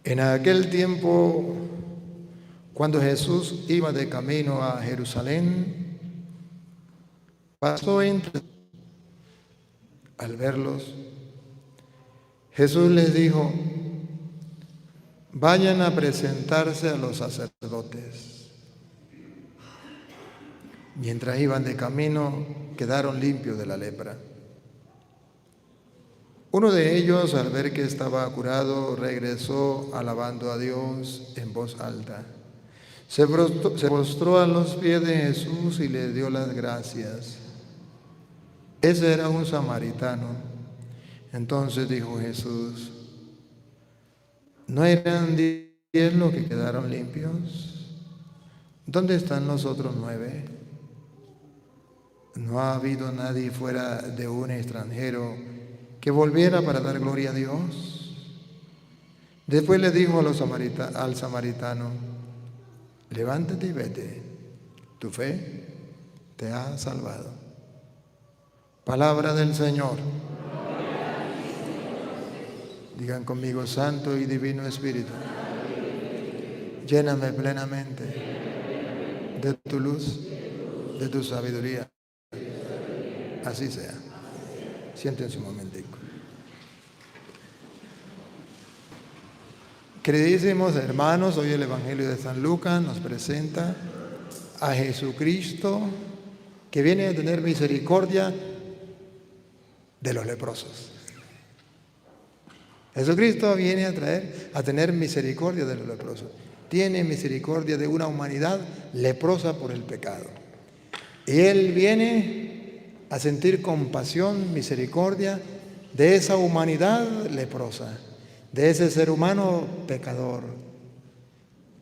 En aquel tiempo, cuando Jesús iba de camino a Jerusalén, pasó entre. Al verlos, Jesús les dijo: vayan a presentarse a los sacerdotes. Mientras iban de camino, quedaron limpios de la lepra. Uno de ellos, al ver que estaba curado, regresó alabando a Dios en voz alta. Se postró a los pies de Jesús y le dio las gracias. Ese era un samaritano. Entonces dijo Jesús: ¿no eran 10 los que quedaron limpios? ¿Dónde están los otros 9? ¿No ha habido nadie fuera de un extranjero que volviera para dar gloria a Dios? Después le dijo al samaritano: levántate y vete, tu fe te ha salvado. Palabra del Señor. Digan conmigo: Santo y Divino Espíritu, lléname plenamente de tu luz, de tu sabiduría. Así sea. Siéntense un momentico. Queridísimos hermanos, hoy el Evangelio de San Lucas nos presenta a Jesucristo, que viene a tener misericordia de los leprosos. Jesucristo viene a tener misericordia de los leprosos. Tiene misericordia de una humanidad leprosa por el pecado. Y Él viene a sentir compasión, misericordia de esa humanidad leprosa, de ese ser humano pecador.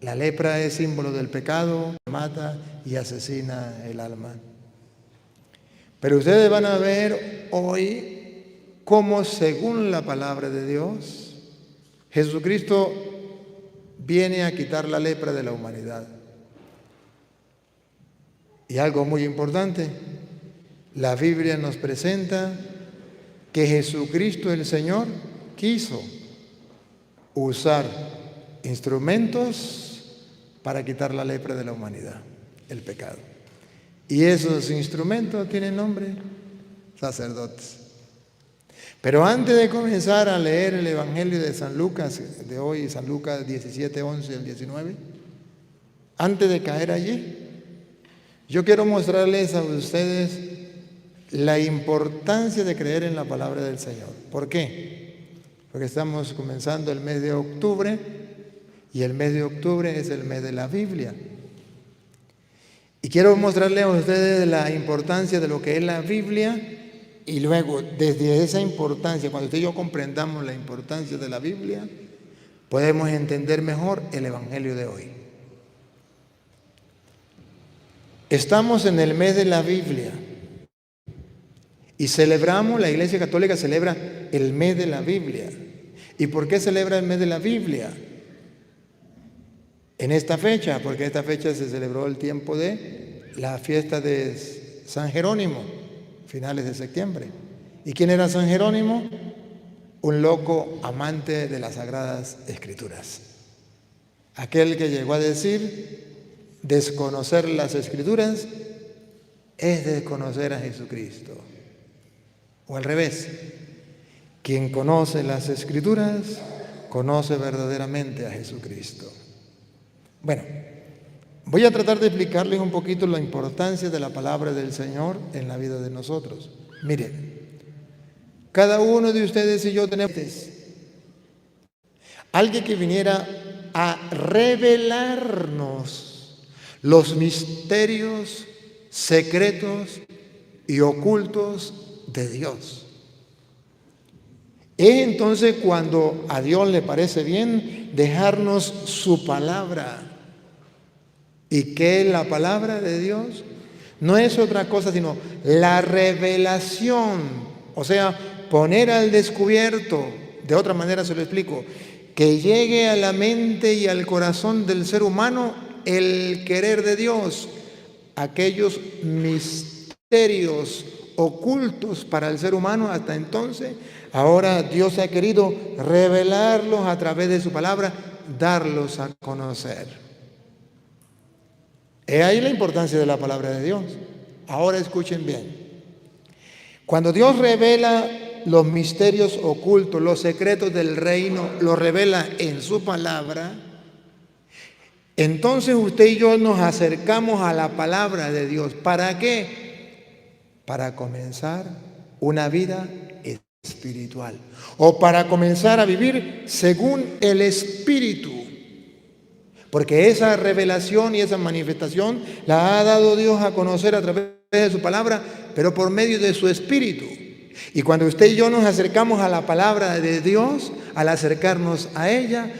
La lepra es símbolo del pecado, mata y asesina el alma. Pero ustedes van a ver hoy cómo, según la palabra de Dios, Jesucristo viene a quitar la lepra de la humanidad. Y algo muy importante, la Biblia nos presenta que Jesucristo el Señor quiso usar instrumentos para quitar la lepra de la humanidad, el pecado. Y esos instrumentos tienen nombre: sacerdotes. Pero antes de comenzar a leer el Evangelio de San Lucas de hoy, San Lucas 17, 11 al 19, antes de caer allí, yo quiero mostrarles a ustedes la importancia de creer en la palabra del Señor. ¿Por qué? Porque estamos comenzando el mes de octubre y el mes de octubre es el mes de la Biblia. Y quiero mostrarles a ustedes la importancia de lo que es la Biblia y luego, desde esa importancia, cuando usted y yo comprendamos la importancia de la Biblia, podemos entender mejor el Evangelio de hoy. Estamos en el mes de la Biblia. Y celebramos, la Iglesia Católica celebra el mes de la Biblia. ¿Y por qué celebra el mes de la Biblia? En esta fecha, porque esta fecha se celebró el tiempo de la fiesta de San Jerónimo, finales de septiembre. ¿Y quién era San Jerónimo? Un loco amante de las Sagradas Escrituras. Aquel que llegó a decir: desconocer las Escrituras es desconocer a Jesucristo. O al revés, quien conoce las Escrituras conoce verdaderamente a Jesucristo. Bueno, voy a tratar de explicarles un poquito la importancia de la palabra del Señor en la vida de nosotros. Miren, cada uno de ustedes y yo tenemos alguien que viniera a revelarnos los misterios secretos y ocultos de Dios. Es entonces cuando a Dios le parece bien dejarnos su palabra. ¿Y qué es la palabra de Dios? No es otra cosa sino la revelación, o sea, poner al descubierto, de otra manera se lo explico, que llegue a la mente y al corazón del ser humano el querer de Dios, aquellos misterios ocultos para el ser humano hasta entonces. Ahora Dios ha querido revelarlos a través de su palabra darlos a conocer. He ahí la importancia de la palabra de Dios. Ahora escuchen bien. Cuando Dios revela los misterios ocultos, los secretos del reino, los revela en su palabra, entonces usted y yo nos acercamos a la palabra de Dios. ¿Para qué? Para comenzar una vida espiritual, o para comenzar a vivir según el Espíritu. Porque esa revelación y esa manifestación la ha dado Dios a conocer a través de su palabra, pero por medio de su Espíritu. Y cuando usted y yo nos acercamos a la palabra de Dios, al acercarnos a ella,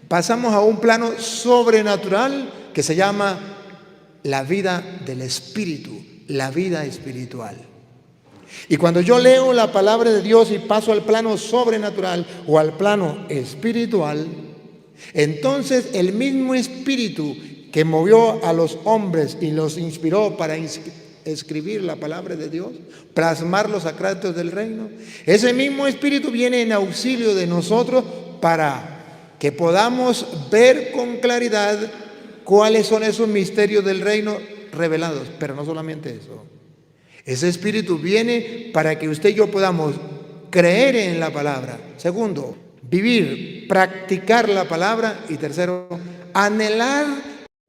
pasamos a un plano sobrenatural que se llama la vida del Espíritu, la vida espiritual. Y cuando yo leo la palabra de Dios y paso al plano sobrenatural o al plano espiritual, entonces el mismo Espíritu que movió a los hombres y los inspiró para escribir la palabra de Dios, plasmar los secretos del reino, ese mismo Espíritu viene en auxilio de nosotros para que podamos ver con claridad cuáles son esos misterios del reino revelados. Pero no solamente eso. Ese Espíritu viene para que usted y yo podamos creer en la palabra. Segundo, vivir, practicar la palabra. Y tercero, anhelar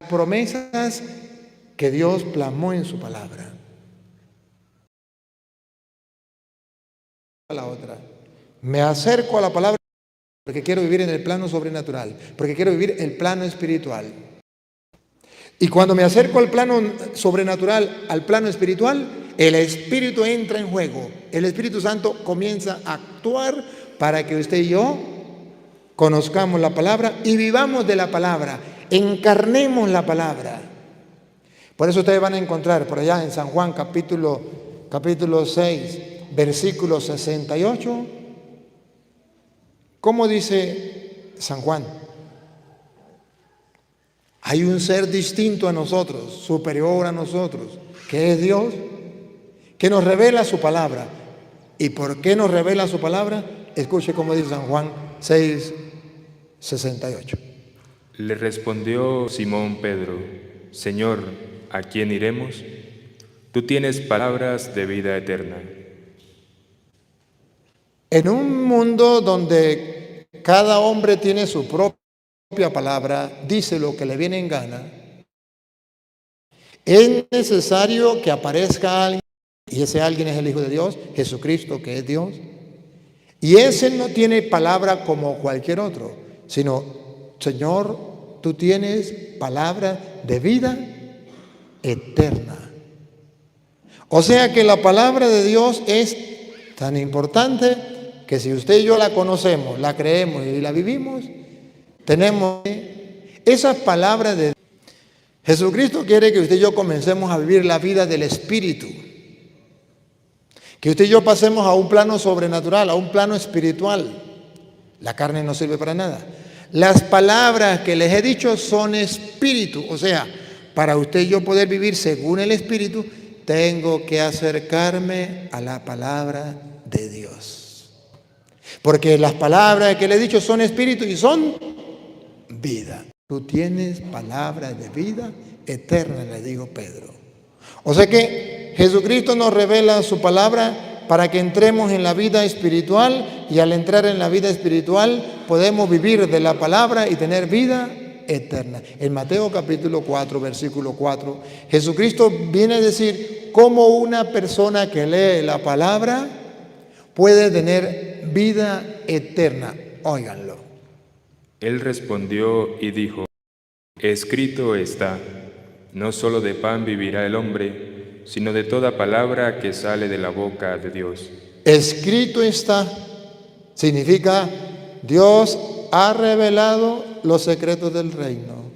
las promesas que Dios plasmó en su palabra. La otra, me acerco a la palabra porque quiero vivir en el plano sobrenatural, porque quiero vivir el plano espiritual. Y cuando me acerco al plano sobrenatural, al plano espiritual, el Espíritu entra en juego. El Espíritu Santo comienza a actuar para que usted y yo conozcamos la palabra y vivamos de la palabra, encarnemos la palabra. Por eso ustedes van a encontrar por allá en San Juan capítulo 6, versículo 68, ¿cómo dice San Juan? Hay un ser distinto a nosotros, superior a nosotros, que es Dios, que nos revela su palabra. ¿Y por qué nos revela su palabra? Escuche cómo dice San Juan 6, 68. Le respondió Simón Pedro: Señor, ¿a quién iremos? Tú tienes palabras de vida eterna. En un mundo donde cada hombre tiene su propia palabra, dice lo que le viene en gana, es necesario que aparezca alguien, y ese alguien es el Hijo de Dios, Jesucristo, que es Dios. Y ese no tiene palabra como cualquier otro, sino: Señor, tú tienes palabra de vida eterna. O sea que la palabra de Dios es tan importante que si usted y yo la conocemos, la creemos y la vivimos, tenemos esa palabra de Dios. Jesucristo quiere que usted y yo comencemos a vivir la vida del Espíritu. Que usted y yo pasemos a un plano sobrenatural, a un plano espiritual. La carne no sirve para nada. Las palabras que les he dicho son espíritu. O sea, para usted y yo poder vivir según el Espíritu, tengo que acercarme a la palabra de Dios. Porque las palabras que le he dicho son espíritu y son vida. Tú tienes palabra de vida eterna, le digo Pedro. O sea que Jesucristo nos revela su palabra para que entremos en la vida espiritual, y al entrar en la vida espiritual podemos vivir de la palabra y tener vida eterna. En Mateo capítulo 4, versículo 4, Jesucristo viene a decir cómo una persona que lee la palabra puede tener vida eterna. Óiganlo. Él respondió y dijo: Escrito está, no solo de pan vivirá el hombre, sino de toda palabra que sale de la boca de Dios. Escrito está significa Dios ha revelado los secretos del reino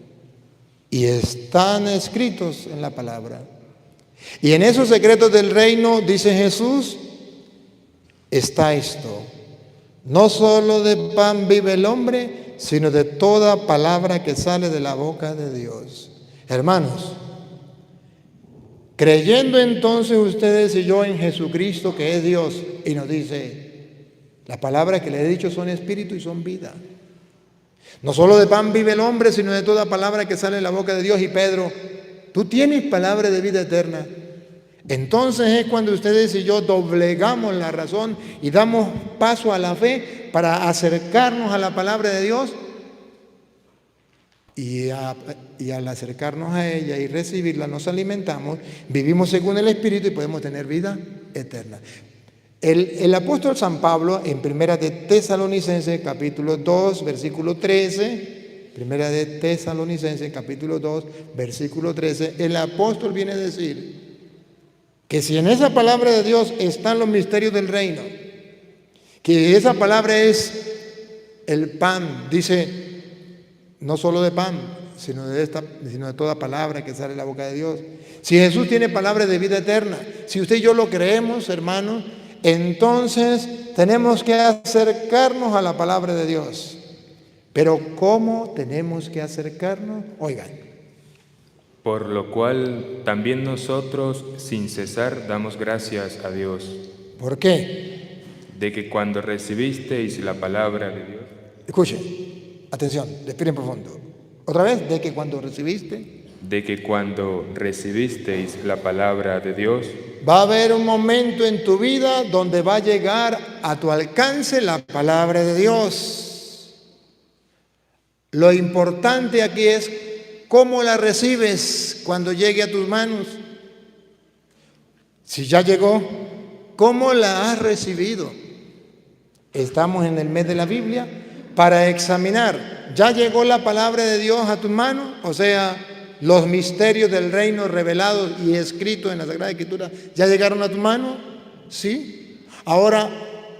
y están escritos en la palabra. Y en esos secretos del reino, dice Jesús, está esto: no solo de pan vive el hombre, sino de toda palabra que sale de la boca de Dios. Hermanos, creyendo entonces ustedes y yo en Jesucristo, que es Dios, y nos dice, las palabras que le he dicho son espíritu y son vida. No solo de pan vive el hombre, sino de toda palabra que sale de la boca de Dios. Y Pedro, tú tienes palabra de vida eterna. Entonces es cuando ustedes y yo doblegamos la razón y damos paso a la fe para acercarnos a la palabra de Dios. Y al acercarnos a ella y recibirla, nos alimentamos, vivimos según el Espíritu y podemos tener vida eterna. El apóstol San Pablo en Primera de Tesalonicenses capítulo 2 versículo 13, Primera de Tesalonicenses capítulo 2 versículo 13, el apóstol viene a decir que si en esa palabra de Dios están los misterios del reino, que esa palabra es el pan, dice, no solo de pan, sino de toda palabra que sale de la boca de Dios. Si Jesús tiene palabra de vida eterna, si usted y yo lo creemos, hermanos, entonces tenemos que acercarnos a la palabra de Dios. Pero ¿cómo tenemos que acercarnos? Oigan. Por lo cual también nosotros sin cesar damos gracias a Dios. ¿Por qué? De que cuando recibisteis la palabra de Dios. Escuchen, atención, respiren profundo. Otra vez, de que cuando recibiste. De que cuando recibisteis la palabra de Dios. Va a haber un momento en tu vida donde va a llegar a tu alcance la palabra de Dios. Lo importante aquí es cómo la recibes cuando llegue a tus manos. Si ya llegó, ¿cómo la has recibido? Estamos en el mes de la Biblia para examinar. ¿Ya llegó la palabra de Dios a tus manos? O sea, los misterios del reino revelados y escritos en la Sagrada Escritura, ¿ya llegaron a tu mano? Sí. Ahora,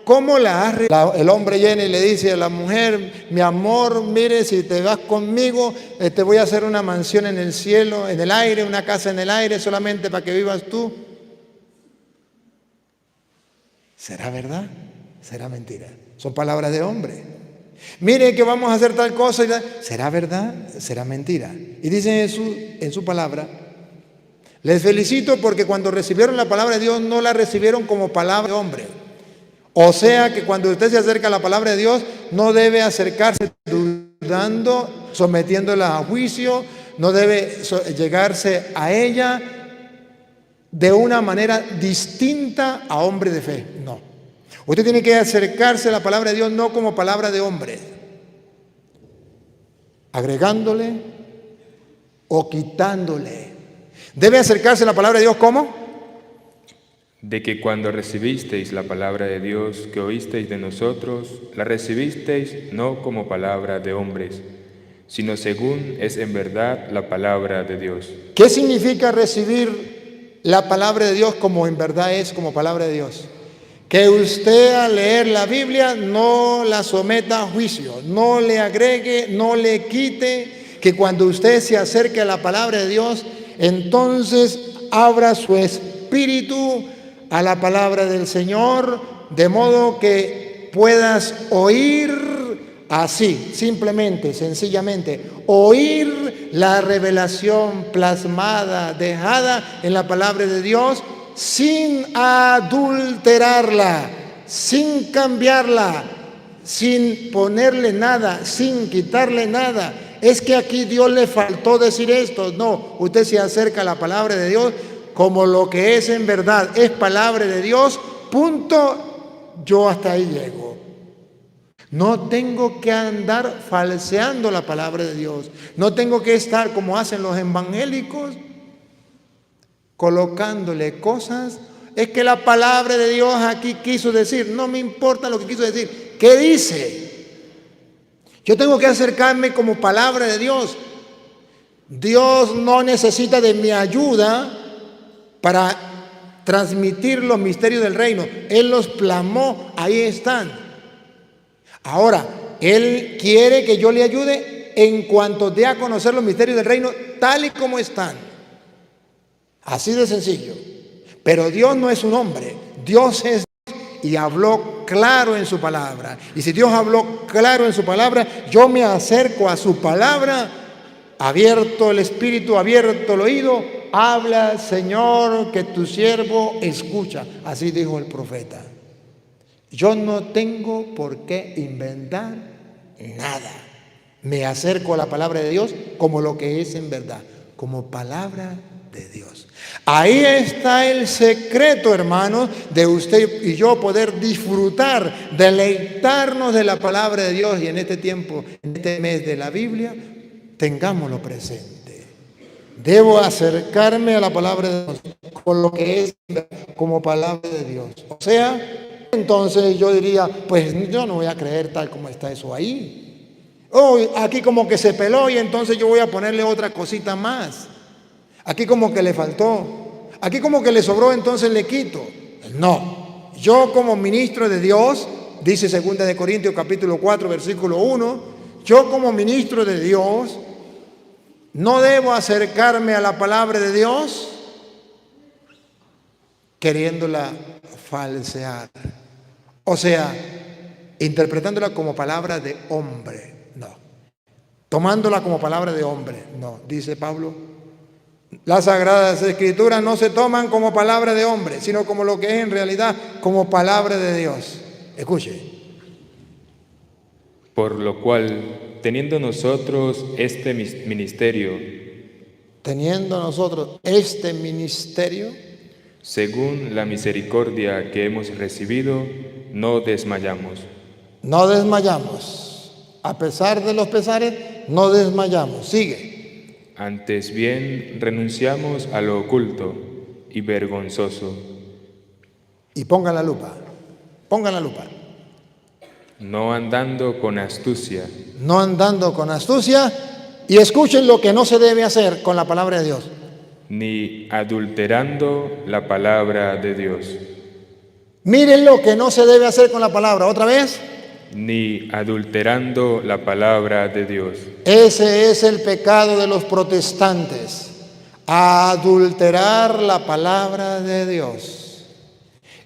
¿cómo la has recibido? El hombre viene y le dice a la mujer, mi amor, mire, si te vas conmigo, te voy a hacer una mansión en el cielo, en el aire, una casa en el aire, solamente para que vivas tú. ¿Será verdad? ¿Será mentira? Son palabras de hombre. Mire que vamos a hacer tal cosa. ¿Será verdad? ¿Será mentira? Y dice Jesús en su palabra, les felicito porque cuando recibieron la palabra de Dios no la recibieron como palabra de hombre. O sea que cuando usted se acerca a la palabra de Dios no debe acercarse dudando, sometiéndola a juicio, no debe llegarse a ella de una manera distinta a hombre de fe. No. Usted tiene que acercarse a la palabra de Dios no como palabra de hombre, agregándole o quitándole. Debe acercarse a la palabra de Dios ¿cómo? De que cuando recibisteis la palabra de Dios que oísteis de nosotros, la recibisteis no como palabra de hombres, sino según es en verdad la palabra de Dios. ¿Qué significa recibir la palabra de Dios como en verdad es como palabra de Dios? Que usted al leer la Biblia no la someta a juicio, no le agregue, no le quite, que cuando usted se acerque a la palabra de Dios, entonces abra su espíritu a la palabra del Señor, de modo que puedas oír así, simplemente, sencillamente, oír la revelación plasmada, dejada en la palabra de Dios, sin adulterarla, sin cambiarla, sin ponerle nada, sin quitarle nada. Es que aquí Dios le faltó decir esto. No, usted se acerca a la palabra de Dios como lo que es en verdad, es palabra de Dios, punto, yo hasta ahí llego. No tengo que andar falseando la palabra de Dios, no tengo que estar como hacen los evangélicos, colocándole cosas. Es que la palabra de Dios aquí quiso decir, no me importa lo que quiso decir, ¿qué dice? Yo tengo que acercarme como palabra de Dios. Dios no necesita de mi ayuda para transmitir los misterios del reino. Él los plasmó, ahí están. Ahora, Él quiere que yo le ayude en cuanto dé a conocer los misterios del reino tal y como están. Así de sencillo. Pero Dios no es un hombre, Dios es Dios y habló claro en su palabra. Y si Dios habló claro en su palabra, yo me acerco a su palabra, abierto el espíritu, abierto el oído, habla, Señor, que tu siervo escucha. Así dijo el profeta. Yo no tengo por qué inventar nada. Me acerco a la palabra de Dios como lo que es en verdad, como palabra de Dios. Ahí está el secreto, hermanos, de usted y yo poder disfrutar, deleitarnos de la palabra de Dios. Y en este tiempo, en este mes de la Biblia, tengámoslo presente. Debo acercarme a la palabra de Dios con lo que es como palabra de Dios. O sea, entonces yo diría, pues yo no voy a creer tal como está eso ahí. Oh, aquí como que se peló y entonces yo voy a ponerle otra cosita más. Aquí como que le faltó. Aquí como que le sobró, entonces le quito. No. Yo como ministro de Dios, dice 2 de Corintios capítulo 4, versículo 1, yo como ministro de Dios no debo acercarme a la palabra de Dios queriéndola falsear. O sea, interpretándola como palabra de hombre. No. Tomándola como palabra de hombre. No. Dice Pablo, las Sagradas Escrituras no se toman como palabra de hombre, sino como lo que es en realidad, como palabra de Dios. Escuche. Por lo cual, teniendo nosotros este ministerio, según la misericordia que hemos recibido, no desmayamos. No desmayamos. A pesar de los pesares, no desmayamos. Sigue. Antes bien, renunciamos a lo oculto y vergonzoso. Y pongan la lupa. Pongan la lupa. No andando con astucia. No andando con astucia. Y escuchen lo que no se debe hacer con la palabra de Dios. Ni adulterando la palabra de Dios. Miren lo que no se debe hacer con la palabra. ¿Otra vez? Ni adulterando la palabra de Dios. Ese es el pecado de los protestantes. Adulterar la palabra de Dios.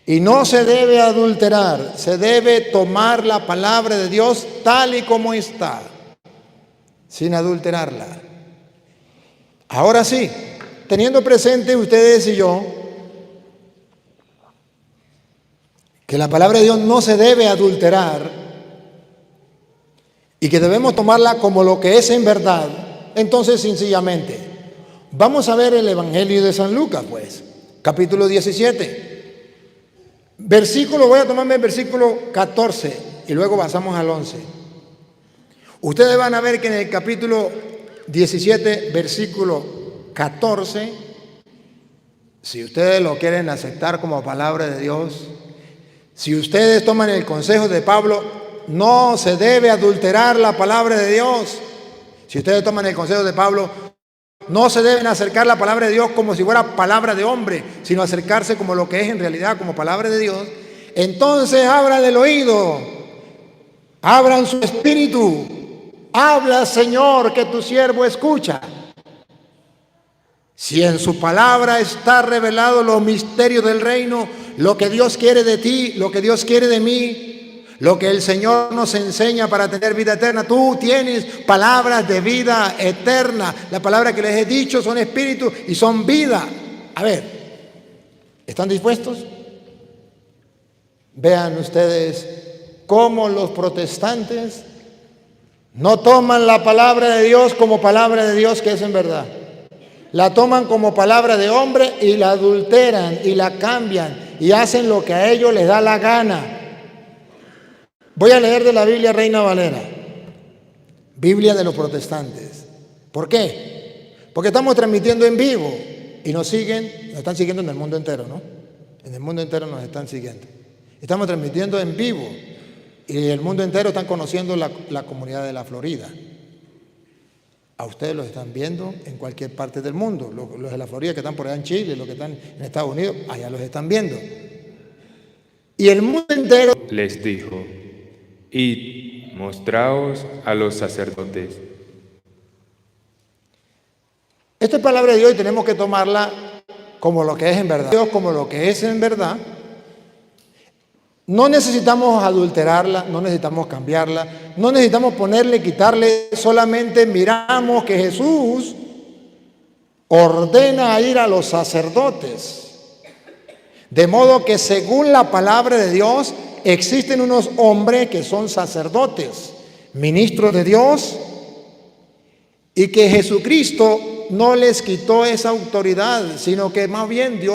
Y no se debe adulterar, se debe tomar la palabra de Dios tal y como está, sin adulterarla. Ahora sí, teniendo presente ustedes y yo que la palabra de Dios no se debe adulterar y que debemos tomarla como lo que es en verdad, entonces sencillamente vamos a ver el Evangelio de San Lucas, pues, capítulo 17. Voy a tomarme el versículo 14 y luego pasamos al 11. Ustedes van a ver que en el capítulo 17, versículo 14, si ustedes lo quieren aceptar como palabra de Dios, si ustedes toman el consejo de Pablo, no se debe adulterar la palabra de Dios. Si ustedes toman el consejo de Pablo, no se deben acercar la palabra de Dios como si fuera palabra de hombre, sino acercarse como lo que es en realidad, como palabra de Dios. Entonces abran el oído, abran su espíritu. Habla, Señor, que tu siervo escucha. Si en su palabra está revelado los misterios del reino, lo que Dios quiere de ti, lo que Dios quiere de mí, lo que el Señor nos enseña para tener vida eterna. Tú tienes palabras de vida eterna. Las palabras que les he dicho son espíritu y son vida. A ver, ¿están dispuestos? Vean ustedes cómo los protestantes no toman la palabra de Dios como palabra de Dios que es en verdad. La toman como palabra de hombre y la adulteran y la cambian y hacen lo que a ellos les da la gana. Voy a leer de la Biblia Reina Valera, Biblia de los protestantes. ¿Por qué? Porque estamos transmitiendo en vivo y nos están siguiendo en el mundo entero, ¿no? En el mundo entero nos están siguiendo. Estamos transmitiendo en vivo y el mundo entero están conociendo la comunidad de la Florida. A ustedes los están viendo en cualquier parte del mundo. Los de la Florida que están por allá en Chile, los que están en Estados Unidos, allá los están viendo. Y el mundo entero les dijo: Id, mostraos a los sacerdotes. Esta es palabra de Dios y tenemos que tomarla como lo que es en verdad. Dios como lo que es en verdad. No necesitamos adulterarla, no necesitamos cambiarla, no necesitamos ponerle, quitarle, solamente miramos que Jesús ordena ir a los sacerdotes. De modo que según la palabra de Dios, existen unos hombres que son sacerdotes, ministros de Dios, Y que Jesucristo no les quitó esa autoridad, sino que más bien Dios